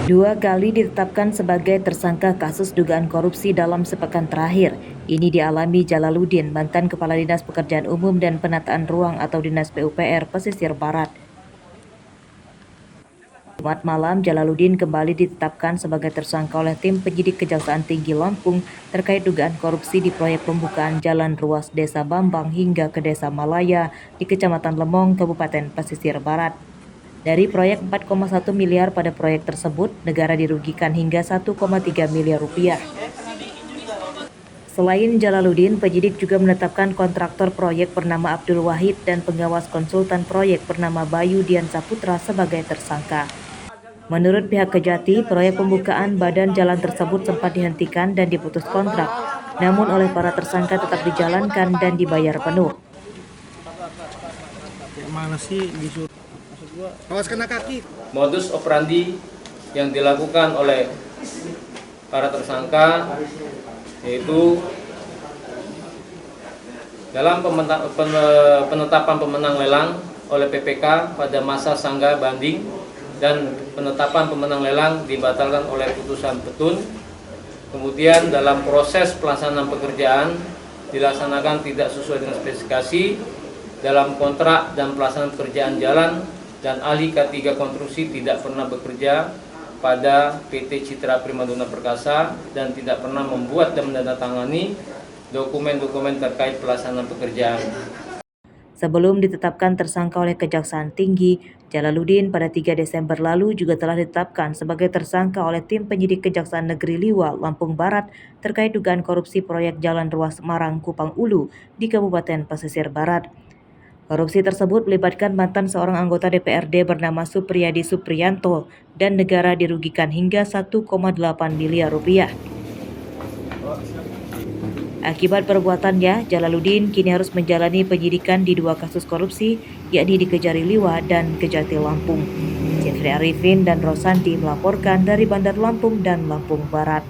Dua kali ditetapkan sebagai tersangka kasus dugaan korupsi dalam sepekan terakhir. Ini dialami Jalaluddin, mantan Kepala Dinas Pekerjaan Umum dan Penataan Ruang atau Dinas PUPR Pesisir Barat. Jumat malam, Jalaluddin kembali ditetapkan sebagai tersangka oleh tim penyidik Kejaksaan Tinggi Lampung terkait dugaan korupsi di proyek pembukaan jalan ruas Desa Bambang hingga ke Desa Malaya di Kecamatan Lemong, Kabupaten Pesisir Barat. Dari proyek 4,1 miliar pada proyek tersebut, negara dirugikan hingga 1,3 miliar rupiah. Selain Jalaluddin, penyidik juga menetapkan kontraktor proyek bernama Abdul Wahid dan pengawas konsultan proyek bernama Bayu Dian Saputra sebagai tersangka. Menurut pihak Kejati, proyek pembukaan badan jalan tersebut sempat dihentikan dan diputus kontrak, namun oleh para tersangka tetap dijalankan dan dibayar penuh. Mana sih disuruh? Awas kena kaki. Modus operandi yang dilakukan oleh para tersangka yaitu dalam penetapan pemenang lelang oleh PPK pada masa sangga banding dan penetapan pemenang lelang dibatalkan oleh putusan petun. Kemudian dalam proses pelaksanaan pekerjaan dilaksanakan tidak sesuai dengan spesifikasi dalam kontrak dan pelaksanaan pekerjaan jalan, dan ahli K3 konstruksi tidak pernah bekerja pada PT Citra Primadona Perkasa dan tidak pernah membuat dan menandatangani dokumen-dokumen terkait pelaksanaan pekerjaan. Sebelum ditetapkan tersangka oleh Kejaksaan Tinggi, Jalaluddin pada 3 Desember lalu juga telah ditetapkan sebagai tersangka oleh tim penyidik Kejaksaan Negeri Liwa, Lampung Barat terkait dugaan korupsi proyek jalan ruas Semarang Kupang Ulu di Kabupaten Pesisir Barat. Korupsi tersebut melibatkan mantan seorang anggota DPRD bernama Supriyadi Supriyanto dan negara dirugikan hingga 1,8 miliar rupiah. Akibat perbuatannya, Jalaluddin kini harus menjalani penyidikan di 2 kasus korupsi, yakni di Kejari Liwa dan Kejati Lampung. Jeffrey Arifin dan Rosanti melaporkan dari Bandar Lampung dan Lampung Barat.